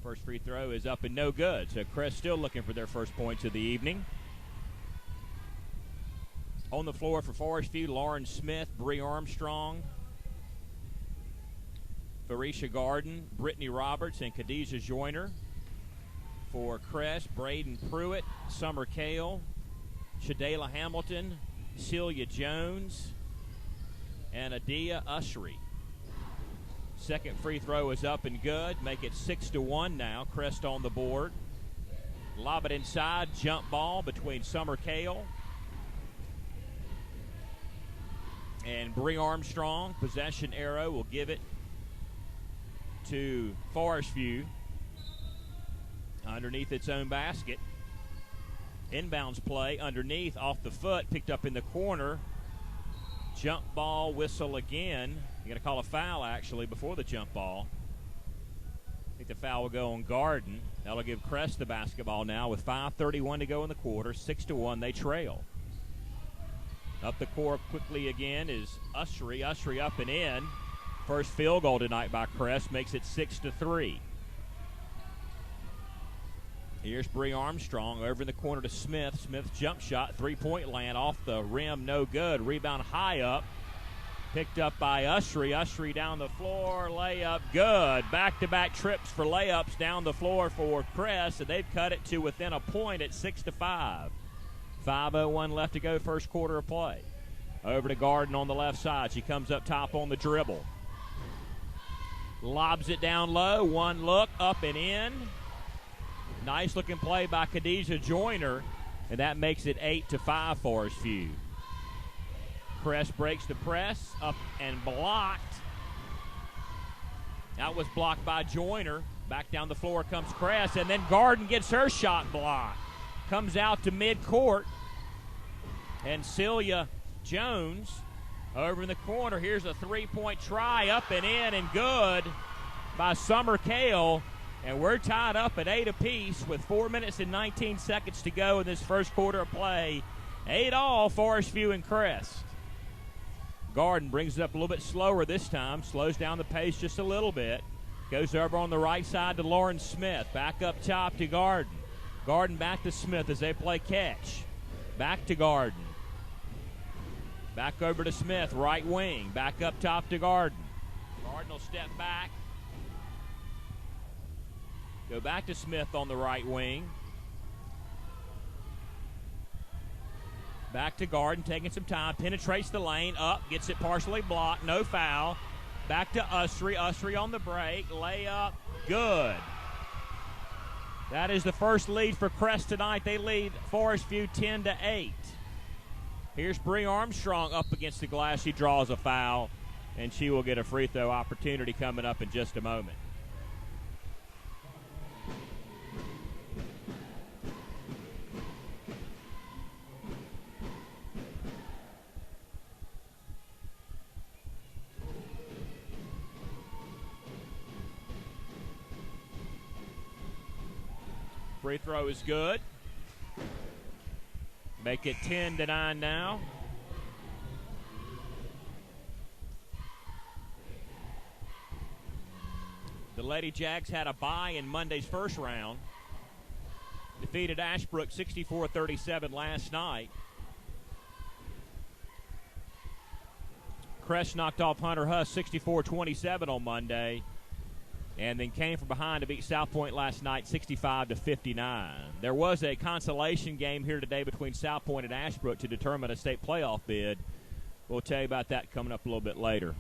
First free throw is up and no good. So CREST still looking for their first points of the evening. On the floor for Forest View, Lauren Smith, Bree Armstrong, Farisha Garden, Brittany Roberts, and Khadijah Joyner. For CREST, Braden Pruitt, Summer Kale, Shadayla Hamilton, Celia Jones, and Adia Usry. Second free throw is up and good. Make it 6-1 now. CREST on the board. Lob it inside. Jump ball between Summer Kale and Bree Armstrong. Possession arrow will give it to Forest View underneath its own basket. Inbounds play underneath, off the foot, picked up in the corner. Jump ball, whistle again. You're going to call a foul, actually, before the jump ball. I think the foul will go on Garden. That'll give CREST the basketball now with 5:31 to go in the quarter. 6-1, they trail. Up the court quickly again is Usry. Usry up and in. First field goal tonight by CREST makes it 6-3. Here's Bree Armstrong over in the corner to Smith. Smith's jump shot, three-point land off the rim, no good. Rebound high up. Picked up by Usry. Usry down the floor, layup good. Back-to-back trips for layups down the floor for CREST, and they've cut it to within a point at 6-5. 5:01 left to go, first quarter of play. Over to Garden on the left side. She comes up top on the dribble. Lobs it down low. One look, up and in. Nice looking play by Khadijah Joyner, and that makes it 8-5 Forest View. CREST breaks the press, up and blocked. That was blocked by Joyner. Back down the floor comes CREST, and then Garden gets her shot blocked. Comes out to midcourt, and Celia Jones over in the corner. Here's a three-point try, up and in, and good by Summer Kale. And we're tied up at 8 apiece with 4 minutes and 19 seconds to go in this first quarter of play. 8-all, Forest View and CREST. Garden brings it up a little bit slower this time, slows down the pace just a little bit. Goes over on the right side to Lauren Smith. Back up top to Garden. Garden back to Smith as they play catch. Back to Garden. Back over to Smith, right wing. Back up top to Garden. Garden will step back. Go back to Smith on the right wing. Back to Garden, taking some time. Penetrates the lane, up, gets it partially blocked, no foul. Back to Usry. Usry on the break. Layup, good. That is the first lead for CREST tonight. They lead Forest View 10-8. Here's Bree Armstrong up against the glass. She draws a foul, and she will get a free throw opportunity coming up in just a moment. Free throw is good. Make it 10-9 now. The Lady Jags had a bye in Monday's first round. Defeated Ashbrook 64-37 last night. CREST knocked off Hunter Huss 64-27 on Monday, and then came from behind to beat South Point last night 65-59. There was a consolation game here today between South Point and Ashbrook to determine a state playoff bid. We'll tell you about that coming up a little bit later.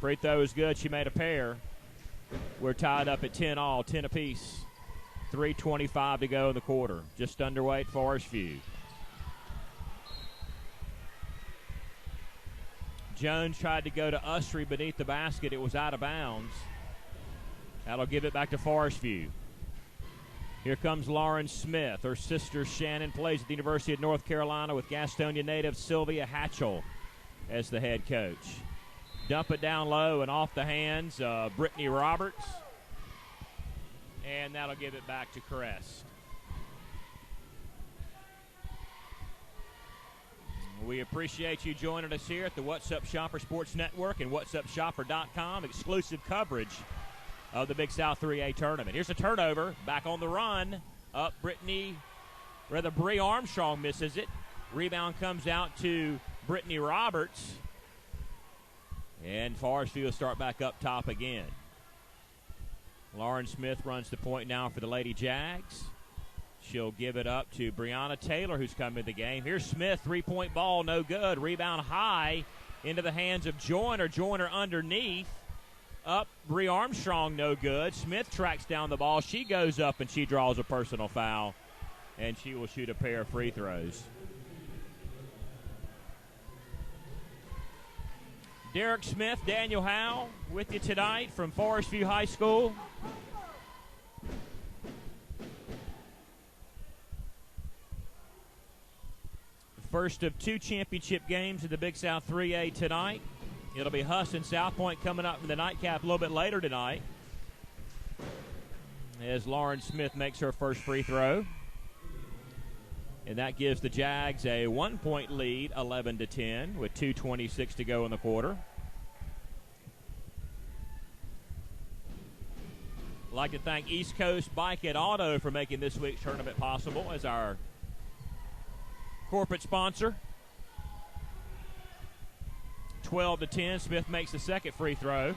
Free throw is good. She made a pair. We're tied up at 10-all, 10 apiece. 3:25 to go in the quarter. Just underway at Forest View. Jones tried to go to Usry beneath the basket. It was out of bounds. That'll give it back to Forest View. Here comes Lauren Smith. Her sister Shannon plays at the University of North Carolina with Gastonia native Sylvia Hatchell as the head coach. Dump it down low and off the hands of Brittany Roberts. And that'll give it back to CREST. We appreciate you joining us here at the What's Up Shopper Sports Network and whatsupshopper.com. Exclusive coverage of the Big South 3A tournament. Here's a turnover. Back on the run. Up Bree Armstrong misses it. Rebound comes out to Brittany Roberts. And Forest View will start back up top again. Lauren Smith runs the point now for the Lady Jags. She'll give it up to Brianna Taylor, who's come in the game. Here's Smith, three-point ball, no good. Rebound high into the hands of Joyner. Joyner underneath. Up, Bree Armstrong, no good. Smith tracks down the ball. She goes up and she draws a personal foul, and she will shoot a pair of free throws. Derek Smith, Daniel Howe with you tonight from Forest View High School. First of two championship games in the Big South 3A tonight. It'll be Huss and South Point coming up in the nightcap a little bit later tonight, as Lauren Smith makes her first free throw. And that gives the Jags a 1-point lead, 11-10, with 2:26 to go in the quarter. I'd like to thank East Coast Bike and Auto for making this week's tournament possible as our corporate sponsor. 12-10. Smith makes the second free throw.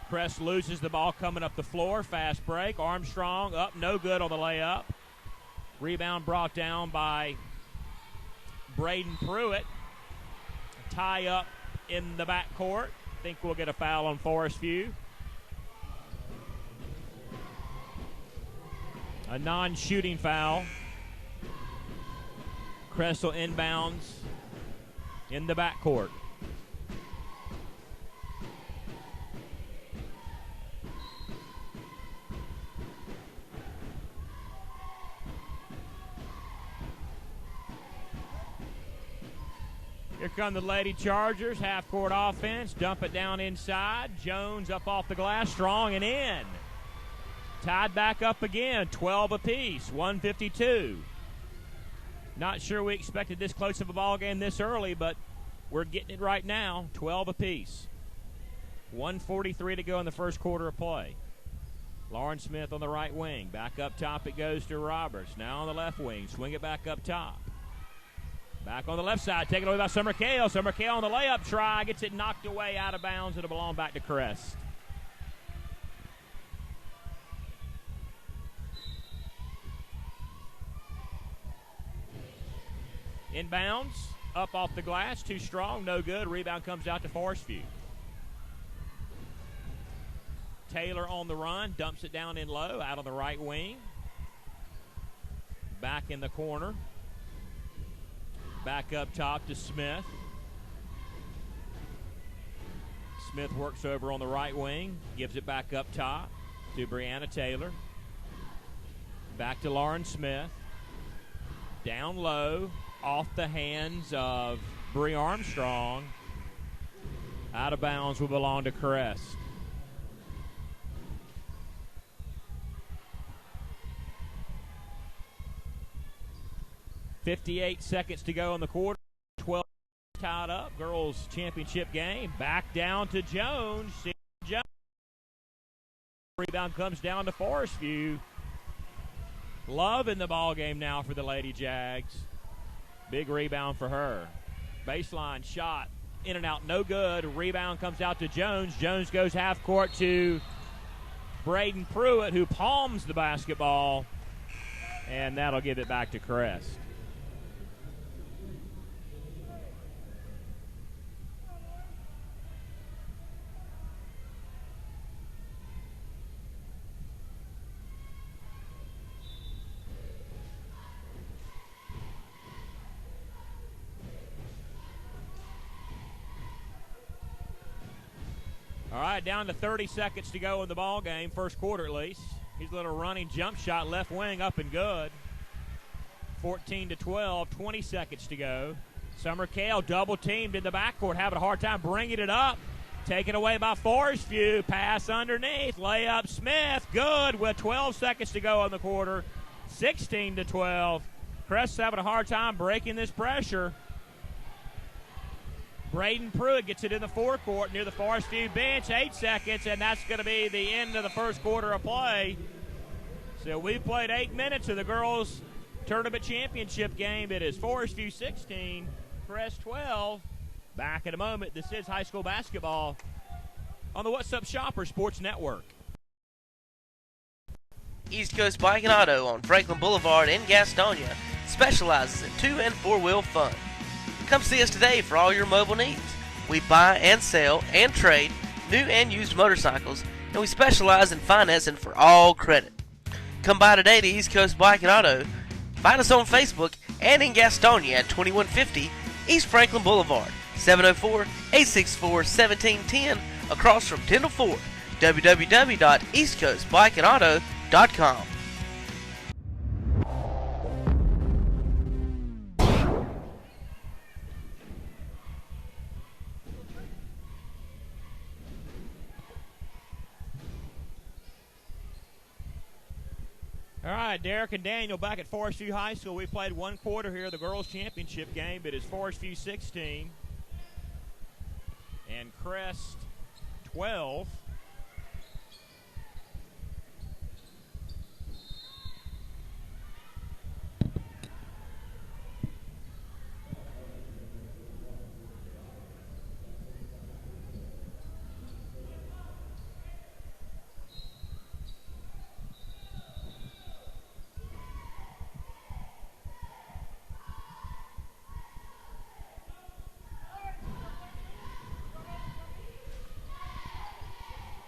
CREST loses the ball coming up the floor. Fast break. Armstrong up, no good on the layup. Rebound brought down by Braden Pruitt. Tie up in the backcourt. Think we'll get a foul on Forest View. A non-shooting foul. CREST will inbounds in the backcourt. Here come the Lady Chargers, half-court offense. Dump it down inside. Jones up off the glass, strong and in. Tied back up again, 12 apiece, 152. Not sure we expected this close of a ball game this early, but we're getting it right now, 12 apiece. 1:43 to go in the first quarter of play. Lauren Smith on the right wing. Back up top it goes to Roberts. Now on the left wing, swing it back up top. Back on the left side, taken away by Summer Kale. Summer Kale on the layup try, gets it knocked away out of bounds. It'll belong back to CREST. Inbounds, up off the glass, too strong, no good. Rebound comes out to Forest View. Taylor on the run, dumps it down in low, out on the right wing. Back in the corner. Back up top to Smith. Smith works over on the right wing, gives it back up top to Brianna Taylor. Back to Lauren Smith. Down low, off the hands of Bree Armstrong. Out of bounds will belong to CREST. .58 seconds to go in the quarter. 12 tied up. Girls championship game. Back down to Jones. Rebound comes down to Forest View. Love in the ball game now for the Lady Jags. Big rebound for her. Baseline shot. In and out, no good. Rebound comes out to Jones. Jones goes half court to Braden Pruitt, who palms the basketball. And that'll give it back to CREST. All right, down to 30 seconds to go in the ball game, first quarter at least. He's a little running jump shot, left wing, up and good. 14-12, 20 seconds to go. Summer Kale double teamed in the backcourt, having a hard time bringing it up. Taken away by Forest View. Pass underneath, layup Smith, good with 12 seconds to go in the quarter. 16-12. CREST having a hard time breaking this pressure. Braden Pruitt gets it in the forecourt near the Forest View bench. 8 seconds, and that's going to be the end of the first quarter of play. So we've played 8 minutes of the girls' tournament championship game. It is Forest View 16, CREST 12. Back in a moment. This is high school basketball on the What's Up Shopper Sports Network. East Coast Bike and Auto on Franklin Boulevard in Gastonia specializes in 2- and 4-wheel fun. Come see us today for all your mobile needs. We buy and sell and trade new and used motorcycles, and we specialize in financing for all credit. Come by today to East Coast Bike and Auto. Find us on Facebook and in Gastonia at 2150 East Franklin Boulevard, 704-864-1710, across from Tyndall Ford. www.eastcoastbikeandauto.com. All right, Derek and Daniel back at Forest View High School. We played 1 quarter here of the girls' championship game. It is Forest View 16 and CREST 12.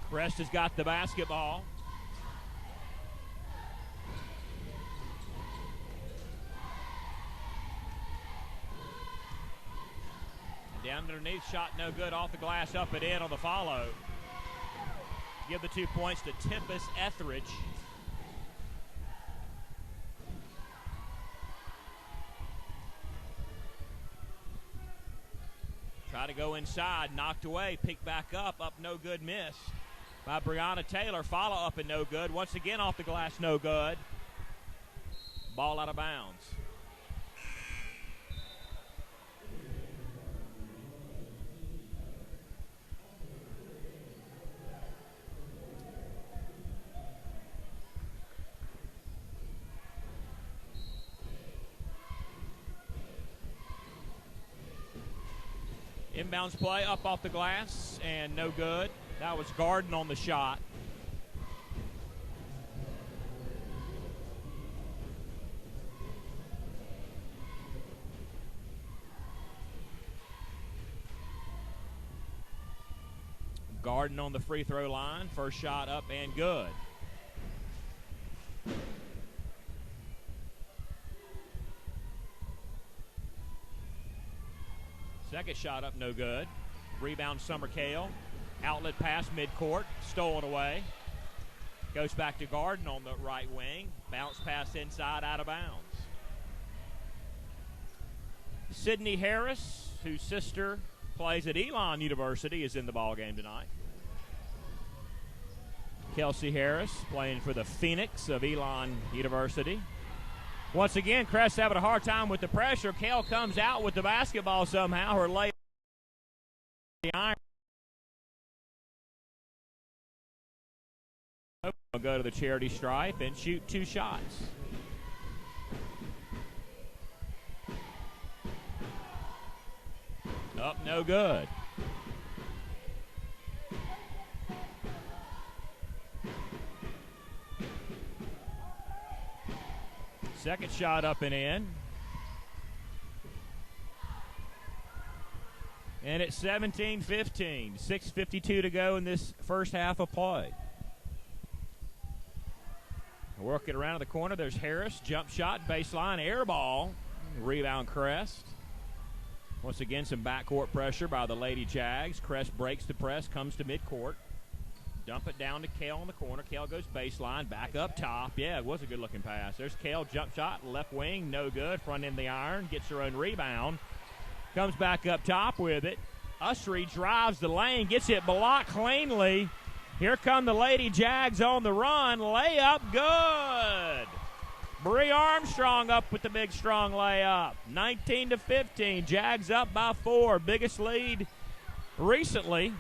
CREST has got the basketball. Down underneath, shot no good, off the glass, up and in on the follow. Give the 2 points to Tempest Etheridge. Try to go inside, knocked away, picked back up no good, missed by Brianna Taylor. Follow up and no good. Once again off the glass, no good. Ball out of bounds. Inbounds play up off the glass and no good. That was Garden on the shot. Garden on the free throw line. First shot up and good. Second shot up, no good. Rebound, Summer Kale. Outlet pass midcourt, stolen away. Goes back to Garden on the right wing. Bounce pass inside, out of bounds. Sydney Harris, whose sister plays at Elon University, is in the ballgame tonight. Kelsey Harris playing for the Phoenix of Elon University. Once again, CREST having a hard time with the pressure. Kale comes out with the basketball somehow. Her lay the iron. Will go to the charity stripe and shoot 2 shots. Up, no good. Second shot up and in. And it's 17-15. 6:52 to go in this first half of play. Work it around the corner. There's Harris. Jump shot, baseline, air ball. Rebound, CREST. Once again, some backcourt pressure by the Lady Jags. CREST breaks the press, comes to midcourt. Dump it down to Kale in the corner. Kale goes baseline, back up top. Yeah, it was a good-looking pass. There's Kale, jump shot, left wing, no good. Front end the iron, gets her own rebound. Comes back up top with it. Usry drives the lane, gets it blocked cleanly. Here come the Lady Jags on the run. Layup, good. Bree Armstrong up with the big strong layup. 19-15. Jags up by 4. Biggest lead recently.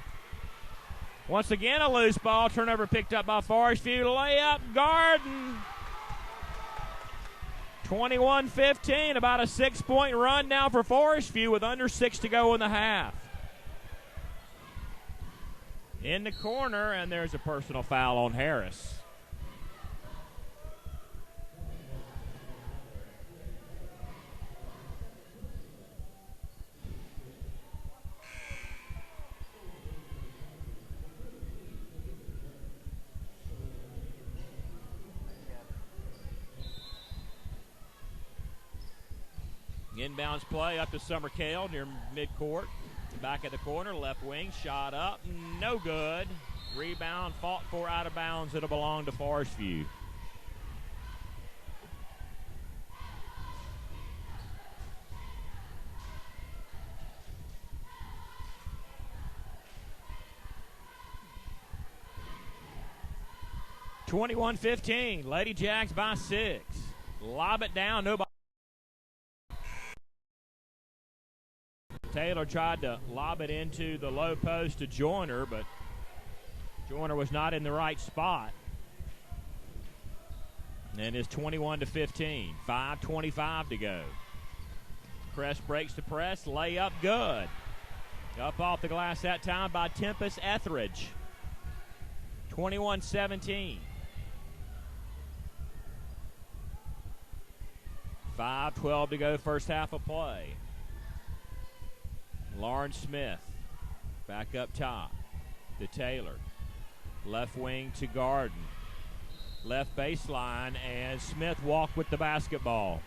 Once again, a loose ball. Turnover picked up by Forest View. Layup, Garden. 21-15. About a 6-point run now for Forest View with under 6 to go in the half. In the corner, and there's a personal foul on Harris. Inbounds play up to Summer Kale near midcourt. Back at the corner, left wing, shot up, no good. Rebound, fought for out of bounds. It'll belong to Forest View. (21-15). Lady Jags by 6. Lob it down, nobody. Taylor tried to lob it into the low post to Joyner, but Joyner was not in the right spot. And it's 21-15. 5:25 to go. Crest breaks the press. Layup good. Up off the glass that time by Tempest Etheridge. 21-17. 5:12 to go, first half of play. Lauren Smith back up top to Taylor. Left wing to Garden. Left baseline, and Smith walked with the basketball.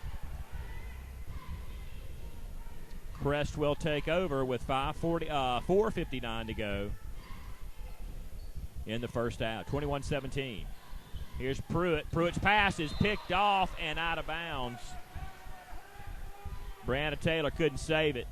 Crest will take over with 4:59 to go in the first half. 21-17. Here's Pruitt. Pruitt's pass is picked off and out of bounds. Brianna Taylor couldn't save it.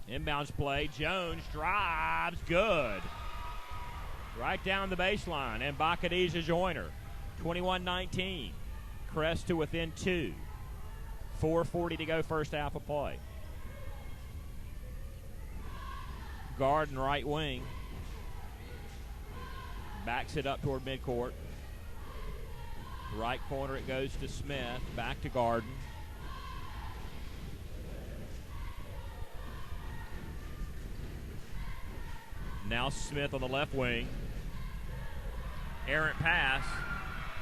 Inbounds play. Jones drives. Good. Right down the baseline. And Bacadija Joyner. 21-19. Crest to within 2. 4:40 to go, first half of play. Garden right wing. Backs it up toward midcourt. Right corner it goes to Smith. Back to Garden. Now Smith on the left wing. Errant pass.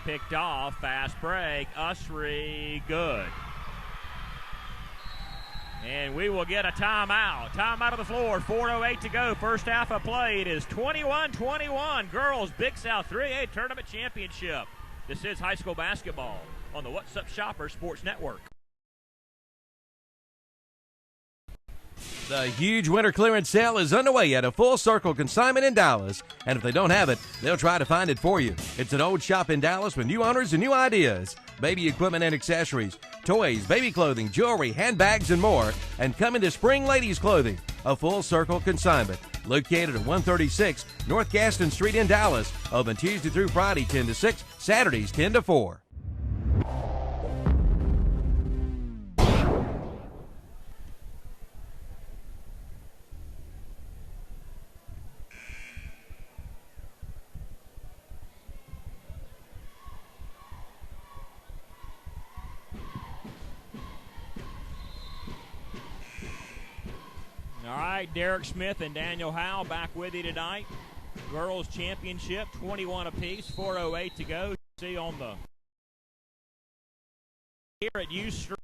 Picked off. Fast break. Usry. Good. And we will get a timeout. Timeout of the floor. 4:08 to go. First half of play. It is 21-21. Girls Big South 3A Tournament Championship. This is high school basketball on the What's Up Shopper Sports Network. The huge winter clearance sale is underway at a Full Circle Consignment in Dallas, and if they don't have it, they'll try to find it for you. It's an old shop in Dallas with new owners and new ideas. Baby equipment and accessories, toys, baby clothing, jewelry, handbags, and more. And come into spring ladies clothing, a Full Circle Consignment. Located at 136 North Gaston Street in Dallas. Open Tuesday through Friday 10 to 6, Saturdays 10 to 4. Derek Smith and Daniel Howe back with you tonight. Girls Championship, 21 apiece, 4:08 to go. See on the here at U Street.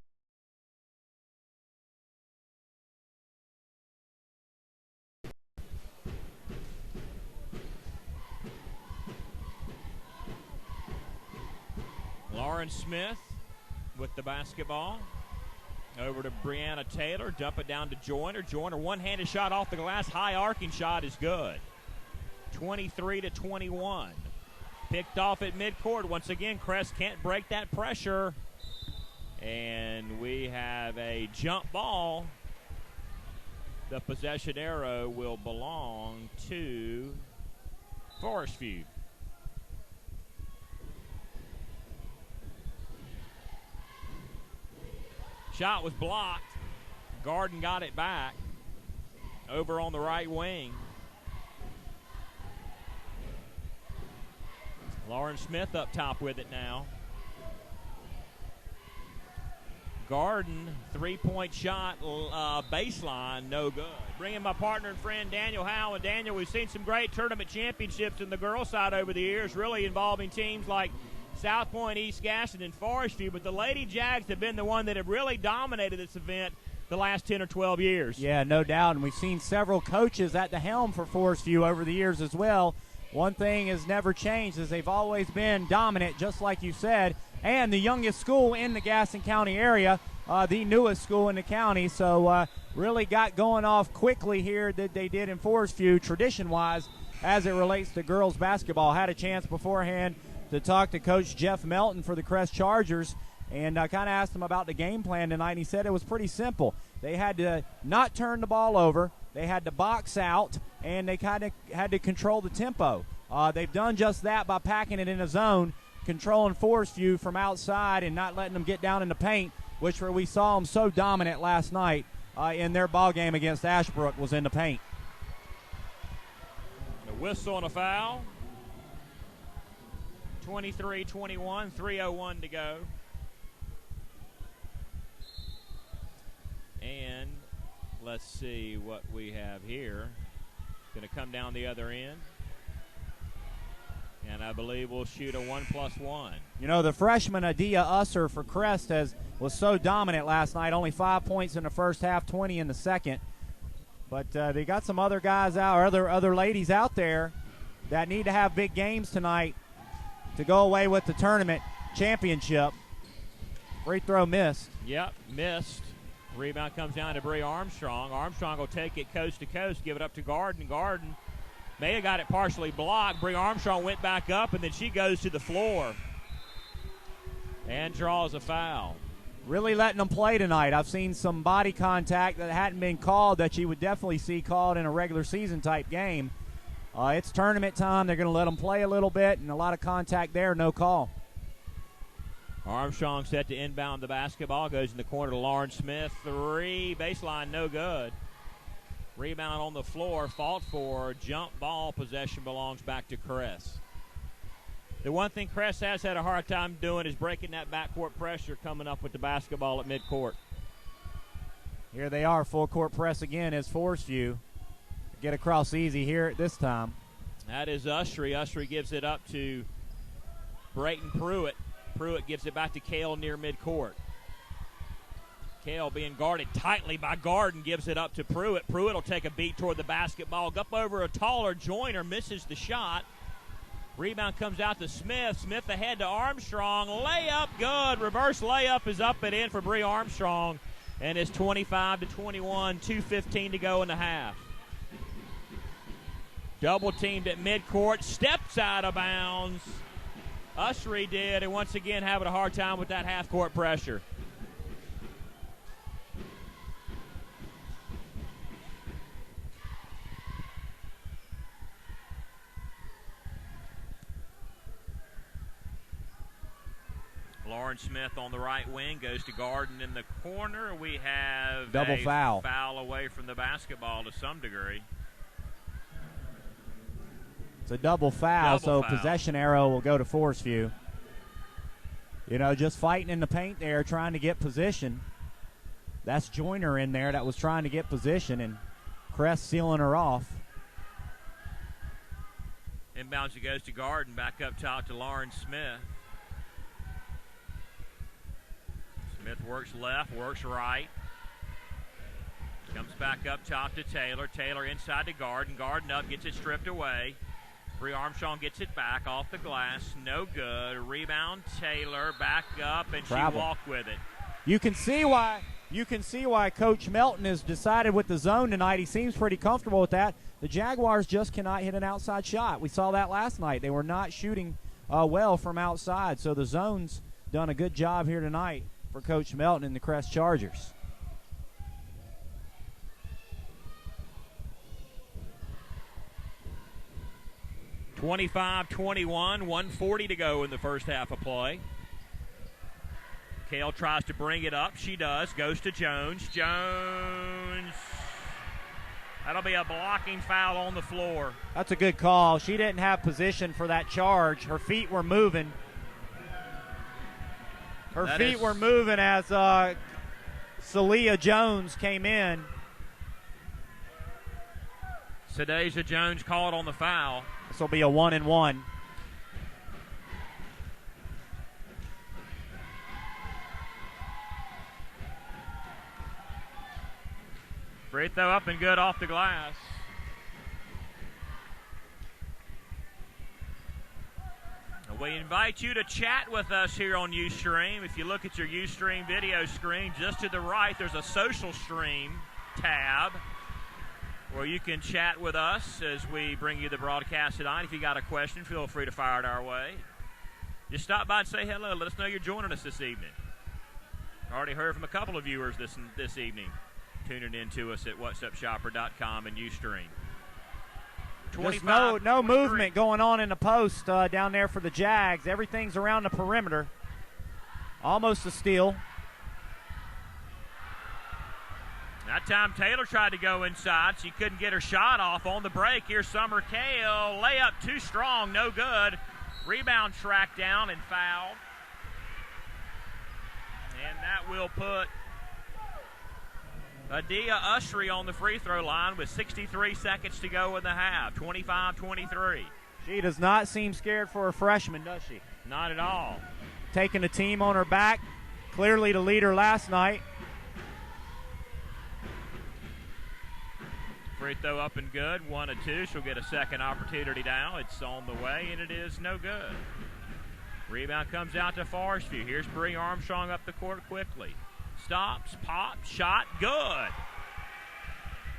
Lauren Smith with the basketball. Over to Brianna Taylor. Dump it down to Joyner. Joyner, one-handed shot off the glass. High arcing shot is good. 23-21. Picked off at midcourt. Once again, Crest can't break that pressure. And we have a jump ball. The possession arrow will belong to Forest View. Shot was blocked. Garden got it back over on the right wing. Lauren Smith up top with it now. Garden, three-point shot, baseline, no good. Bring in my partner and friend, Daniel Howe. And Daniel, we've seen some great tournament championships in the girls' side over the years, really involving teams like South Point, East Gaston, and Forest View. But the Lady Jags have been the one that have really dominated this event the last 10 or 12 years. Yeah, no doubt. And we've seen several coaches at the helm for Forest View over the years as well. One thing has never changed is they've always been dominant, just like you said, and the youngest school in the Gaston County area, the newest school in the county. So really got going off quickly here that they did in Forest View, tradition-wise, as it relates to girls basketball. Had a chance beforehand to talk to Coach Jeff Melton for the Crest Chargers, and I kind of asked him about the game plan tonight, and he said it was pretty simple. They had to not turn the ball over, they had to box out, and they kind of had to control the tempo. They've done just that by packing it in a zone, controlling Forest View from outside and not letting them get down in the paint, which where we saw them so dominant last night in their ball game against Ashbrook was in the paint. A whistle and a foul. 23-21, 3:01 to go. And let's see what we have here. Going to come down the other end. And I believe we'll shoot a 1+1. You know, the freshman Adia Usser for Crest was so dominant last night. Only 5 points in the first half, 20 in the second. But they got some other guys out, or other ladies out there that need to have big games tonight to go away with the tournament championship. Free throw missed. Yep, missed. Rebound comes down to Bree Armstrong. Armstrong will take it coast to coast, give it up to Garden. Garden may have got it partially blocked. Bree Armstrong went back up, and then she goes to the floor and draws a foul. Really letting them play tonight. I've seen some body contact that hadn't been called that you would definitely see called in a regular season type game. It's tournament time. They're going to let them play a little bit, and a lot of contact there, no call. Armstrong set to inbound the basketball. Goes in the corner to Lauren Smith. Three, baseline, no good. Rebound on the floor, fought for. Jump ball, possession belongs back to Crest. The one thing Crest has had a hard time doing is breaking that backcourt pressure coming up with the basketball at midcourt. Here they are, full court press again as Forest View. Get across easy here at this time. That is Usry. Usry gives it up to Brayton Pruitt. Pruitt gives it back to Kale near midcourt. Kale being guarded tightly by Garden, gives it up to Pruitt. Pruitt will take a beat toward the basketball. Up over a taller Joyner, misses the shot. Rebound comes out to Smith. Smith ahead to Armstrong. Layup good. Reverse layup is up and in for Bree Armstrong. And it's 25-21, 2:15 to go in the half. Double teamed at midcourt. Steps out of bounds. Usry did, and once again having a hard time with that half-court pressure. Lauren Smith on the right wing goes to Garden in the corner. We have double foul. Foul away from the basketball to some degree. It's a double foul, so possession arrow will go to Forest View. You know, just fighting in the paint there, trying to get position. That's Joyner in there that was trying to get position, and Crest sealing her off. Inbounds it goes to Garden, back up top to Lauren Smith. Smith works left, works right. Comes back up top to Taylor. Taylor inside to Garden. Garden up, gets it stripped away. Bree Armstrong gets it back off the glass. No good. Rebound, Taylor back up, and Travel. She walked with it. You can see why Coach Melton has decided with the zone tonight. He seems pretty comfortable with that. The Jaguars just cannot hit an outside shot. We saw that last night. They were not shooting well from outside, so the zone's done a good job here tonight for Coach Melton and the Crest Chargers. 25-21, 1:40 to go in the first half of play. Kale tries to bring it up. She does. Goes to Jones. Jones. That'll be a blocking foul on the floor. That's a good call. She didn't have position for that charge. Her feet were moving. Her feet were moving as Celia Jones came in. Sadeja Jones called on the foul. This will be a 1-and-1. Free throw up and good off the glass. We invite you to chat with us here on Ustream. If you look at your Ustream video screen, just to the right, there's a social stream tab where you can chat with us as we bring you the broadcast tonight. If you got a question, feel free to fire it our way. Just stop by and say hello. Let us know you're joining us this evening. I already heard from a couple of viewers this evening tuning in to us at whatsupshopper.com and Ustream. Just no movement going on in the post down there for the Jags. Everything's around the perimeter. Almost a steal. That time Taylor tried to go inside. She couldn't get her shot off on the break. Here's Summer Kale. Layup too strong, no good. Rebound tracked down and fouled. And that will put Adia Usry on the free throw line with 63 seconds to go in the half. 25-23. She does not seem scared for a freshman, does she? Not at all. Taking the team on her back. Clearly the leader last night. Free throw up and good. 1-2. She'll get a second opportunity now. It's on the way, and it is no good. Rebound comes out to Forest View. Here's Bree Armstrong up the court quickly. Stops, pops, shot, good.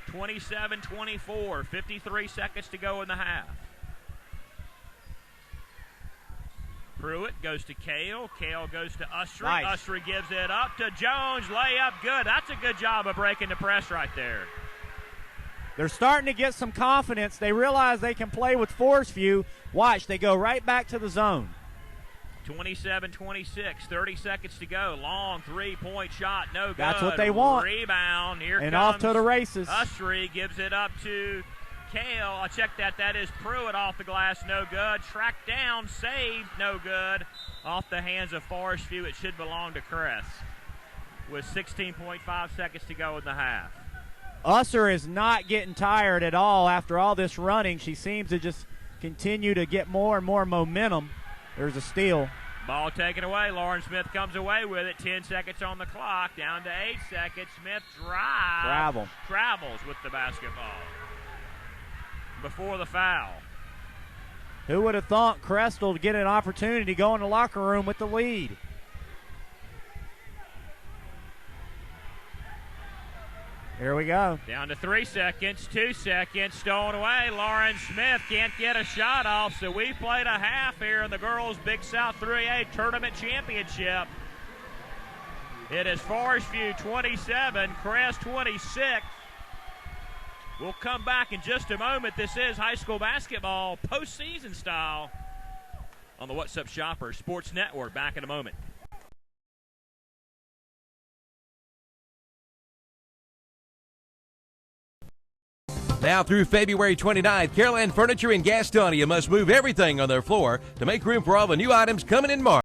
27-24, 53 seconds to go in the half. Pruitt goes to Kale. Kale goes to Usry. Nice. Usry gives it up to Jones. Layup, good. That's a good job of breaking the press right there. They're starting to get some confidence. They realize they can play with Forest View. Watch, they go right back to the zone. 27-26, 30 seconds to go. Long three-point shot, no good. That's what they want. Rebound, here and comes off to the races. Usry gives it up to Kale. I checked that. That is Pruitt off the glass, no good. Tracked down, saved, no good. Off the hands of Forest View. It should belong to Crest with 16.5 seconds to go in the half. Usser is not getting tired at all after all this running. She seems to just continue to get more and more momentum. There's a steal. Ball taken away. Lauren Smith comes away with it. 10 seconds on the clock. Down to 8 seconds. Smith travels with the basketball before the foul. Who would have thought Crest will get an opportunity to go in the locker room with the lead? Here we go. Down to 3 seconds, 2 seconds, stolen away. Lauren Smith can't get a shot off, so we played a half here in the girls' Big South 3A Tournament Championship. It is Forest View 27, Crest 26. We'll come back in just a moment. This is high school basketball postseason style on the What's Up Shopper Sports Network. Back in a moment. Now through February 29th, Caroline Furniture in Gastonia must move everything on their floor to make room for all the new items coming in March.